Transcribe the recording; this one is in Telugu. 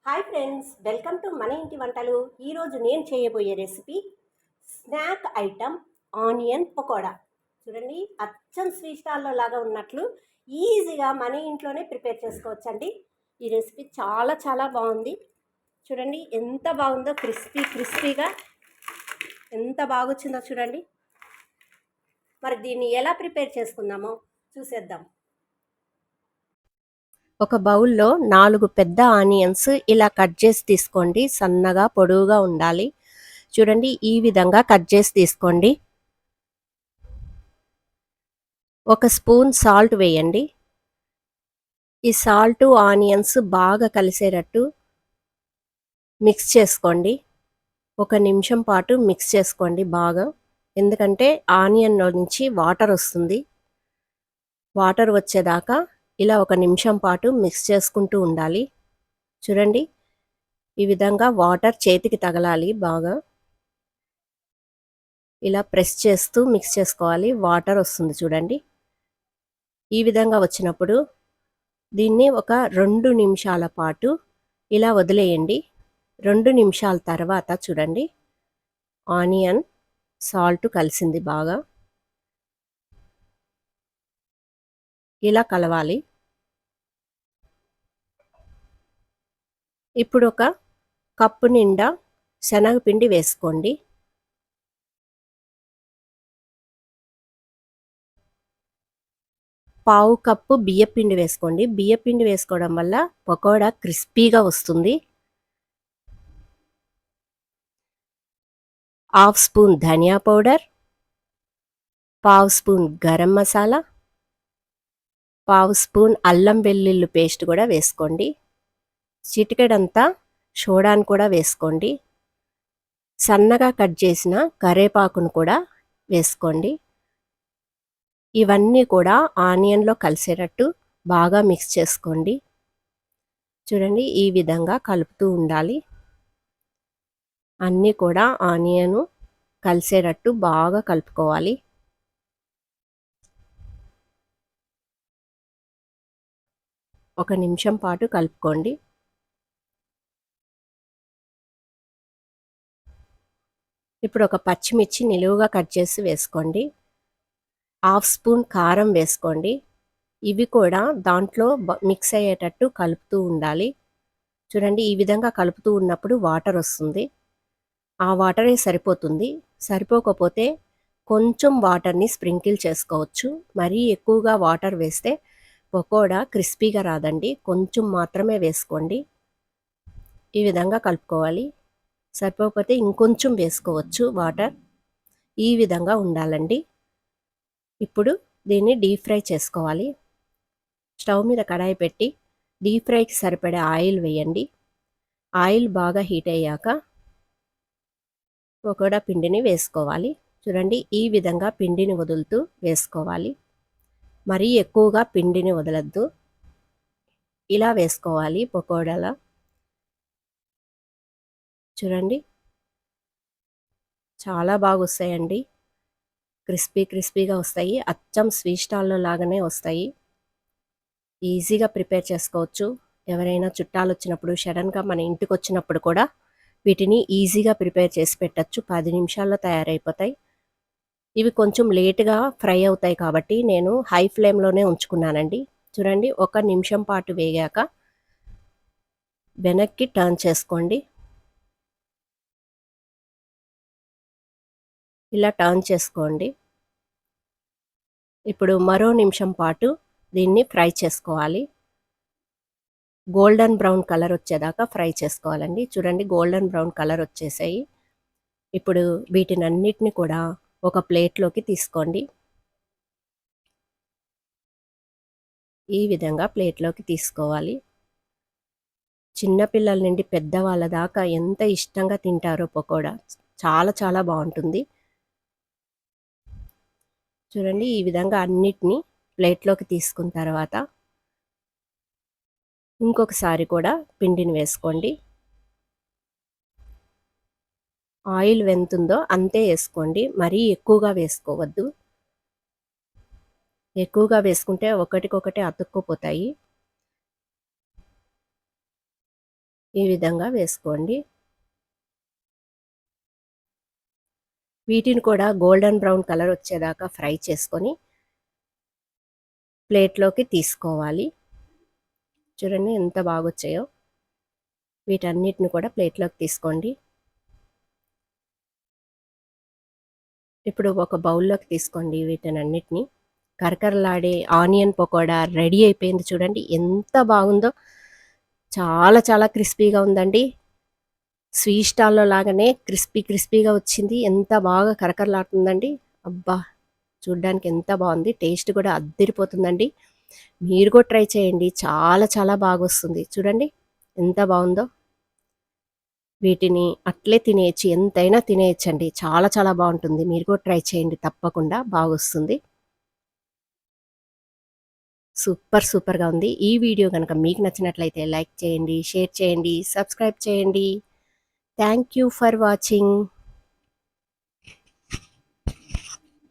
హాయ్ ఫ్రెండ్స్, వెల్కమ్ టు మన ఇంటి వంటలు. ఈరోజు నేను చేయబోయే recipe snack item onion pakoda. చూడండి, అచ్చం స్వీట్ స్టాల్లో లాగా ఉన్నట్లు ఈజీగా మన ఇంట్లోనే ప్రిపేర్ చేసుకోవచ్చండి. ఈ రెసిపీ చాలా చాలా బాగుంది. చూడండి ఎంత బాగుందో, క్రిస్పీగా ఎంత బాగొచ్చిందో చూడండి. మరి దీన్ని ఎలా ప్రిపేర్ చేసుకుందామో చూసేద్దాం. ఒక బౌల్లో 4 పెద్ద ఆనియన్స్ ఇలా కట్ చేసి తీసుకోండి. సన్నగా పొడవుగా ఉండాలి. చూడండి, ఈ విధంగా కట్ చేసి తీసుకోండి. 1 స్పూన్ సాల్ట్ వేయండి. ఈ సాల్ట్ ఆనియన్స్ బాగా కలిసేటట్టు మిక్స్ చేసుకోండి. 1 నిమిషం పాటు మిక్స్ చేసుకోండి బాగా. ఎందుకంటే ఆనియన్లో నుంచి వాటర్ వస్తుంది. వాటర్ వచ్చేదాకా ఇలా 1 నిమిషం పాటు మిక్స్ చేసుకుంటూ ఉండాలి. చూడండి, ఈ విధంగా వాటర్ చేతికి తగలాలి బాగా. ఇలా ప్రెస్ చేస్తూ మిక్స్ చేసుకోవాలి. వాటర్ వస్తుంది చూడండి. ఈ విధంగా వచ్చినప్పుడు దీన్ని ఒక 2 నిమిషాల పాటు ఇలా వదిలేయండి. 2 నిమిషాల తర్వాత చూడండి, ఆనియన్ సాల్ట్ కలిసింది బాగా. ఇలా కలవాలి. ఇప్పుడు ఒక కప్పు నిండా శనగపిండి వేసుకోండి. పావు కప్పు బియ్యపిండి వేసుకోండి. బియ్యపిండి వేసుకోవడం వల్ల పకోడా క్రిస్పీగా వస్తుంది. హాఫ్ స్పూన్ ధనియా పౌడర్, పావు స్పూన్ గరం మసాలా, పావు స్పూన్ అల్లం వెల్లుల్లి పేస్ట్ కూడా వేసుకోండి. చిటికెడంతా సోడాను కూడా వేసుకోండి. సన్నగా కట్ చేసిన కరేపాకును కూడా వేసుకోండి. ఇవన్నీ కూడా ఆనియన్లో కలిసేటట్టు బాగా మిక్స్ చేసుకోండి. చూడండి, ఈ విధంగా కలుపుతూ ఉండాలి. అన్నీ కూడా ఆనియన్ కలిసేటట్టు బాగా కలుపుకోవాలి. ఒక నిమిషం పాటు కలుపుకోండి. ఇప్పుడు ఒక పచ్చిమిర్చి నిలువుగా కట్ చేసి వేసుకోండి. హాఫ్ స్పూన్ కారం వేసుకోండి. ఇవి కూడా దాంట్లో మిక్స్ అయ్యేటట్టు కలుపుతూ ఉండాలి. చూడండి, ఈ విధంగా కలుపుతూ ఉన్నప్పుడు వాటర్ వస్తుంది. ఆ వాటరే సరిపోతుంది. సరిపోకపోతే కొంచెం వాటర్ని స్ప్రింకిల్ చేసుకోవచ్చు. మరీ ఎక్కువగా వాటర్ వేస్తే పకోడా క్రిస్పీగా రాదండి. కొంచెం మాత్రమే వేసుకోండి. ఈ విధంగా కలుపుకోవాలి. సరిపోకపోతే ఇంకొంచెం వేసుకోవచ్చు వాటర్. ఈ విధంగా ఉండాలండి. ఇప్పుడు దీన్ని డీప్ ఫ్రై చేసుకోవాలి. స్టవ్ మీద కడాయి పెట్టి డీప్ ఫ్రైకి సరిపడే ఆయిల్ వేయండి. ఆయిల్ బాగా హీట్ అయ్యాక పకోడా పిండిని వేసుకోవాలి. చూడండి, ఈ విధంగా పిండిని వదులుతూ వేసుకోవాలి. మరీ ఎక్కువగా పిండిని వదలద్దు. ఇలా వేసుకోవాలి పకోడాల. చూడండి, చాలా బాగా వస్తాయండి. క్రిస్పీగా వస్తాయి. అచ్చం స్వీట్ స్టాల్లో లాగానే వస్తాయి. ఈజీగా ప్రిపేర్ చేసుకోవచ్చు. ఎవరైనా చుట్టాలు వచ్చినప్పుడు, సడన్గా మన ఇంటికి వచ్చినప్పుడు కూడా వీటిని ఈజీగా ప్రిపేర్ చేసి పెట్టచ్చు. 10 నిమిషాల్లో తయారైపోతాయి. ఇవి కొంచెం లేటుగా ఫ్రై అవుతాయి కాబట్టి నేను హై ఫ్లేమ్లోనే ఉంచుకున్నానండి. చూడండి, 1 నిమిషం పాటు వేగాక వెనక్కి టర్న్ చేసుకోండి. ఇలా టర్న్ చేసుకోండి. ఇప్పుడు మరో నిమిషం పాటు దీన్ని ఫ్రై చేసుకోవాలి. గోల్డెన్ బ్రౌన్ కలర్ వచ్చేదాకా ఫ్రై చేసుకోవాలండి. చూడండి, గోల్డెన్ బ్రౌన్ కలర్ వచ్చేసాయి. ఇప్పుడు వీటినన్నిటిని కూడా ఒక ప్లేట్లోకి తీసుకోండి. ఈ విధంగా ప్లేట్లోకి తీసుకోవాలి. చిన్నపిల్లల నుండి పెద్దవాళ్ళ దాకా ఎంత ఇష్టంగా తింటారో పకోడా. చాలా చాలా బాగుంటుంది. చూడండి, ఈ విధంగా అన్నిటినీ ప్లేట్లోకి తీసుకున్న తర్వాత ఇంకొకసారి కూడా పిండిని వేసుకోండి. ఆయిల్ ఎంతుందో అంతే వేసుకోండి. మరీ ఎక్కువగా వేసుకోవద్దు. ఎక్కువగా వేసుకుంటే ఒకటికొకటి అతుక్కుపోతాయి. ఈ విధంగా వేసుకోండి. వీటిని కూడా గోల్డెన్ బ్రౌన్ కలర్ వచ్చేదాకా ఫ్రై చేసుకొని ప్లేట్లోకి తీసుకోవాలి. చూడండి ఎంత బాగొచ్చాయో. వీటన్నిటిని కూడా ప్లేట్లోకి తీసుకోండి. ఇప్పుడు ఒక బౌల్లోకి తీసుకోండి వీటన్నిటిని. కరకరలాడే ఆనియన్ పకోడా రెడీ అయిపోయింది చూడండి ఎంత బాగుందో. చాలా చాలా క్రిస్పీగా ఉందండి. స్వీట్ స్టాల్‌లో లాగానే క్రిస్పీగా వచ్చింది. ఎంత బాగా కరకరలాడుతుందండి. అబ్బా! చూడ్డానికి ఎంత బాగుంది. టేస్ట్ కూడా అద్దిరిపోతుందండి. మీరు కూడా ట్రై చేయండి. చాలా చాలా బాగొస్తుంది. చూడండి ఎంత బాగుందో. వీటిని అట్లే తినేయొచ్చు. ఎంతైనా తినేయొచ్చండి. చాలా చాలా బాగుంటుంది. మీరు కూడా ట్రై చేయండి తప్పకుండా బాగొస్తుంది. సూపర్‌గా ఉంది. ఈ వీడియో గనక మీకు నచ్చినట్లయితే లైక్ చేయండి, షేర్ చేయండి, సబ్స్క్రైబ్ చేయండి. Thank you for watching.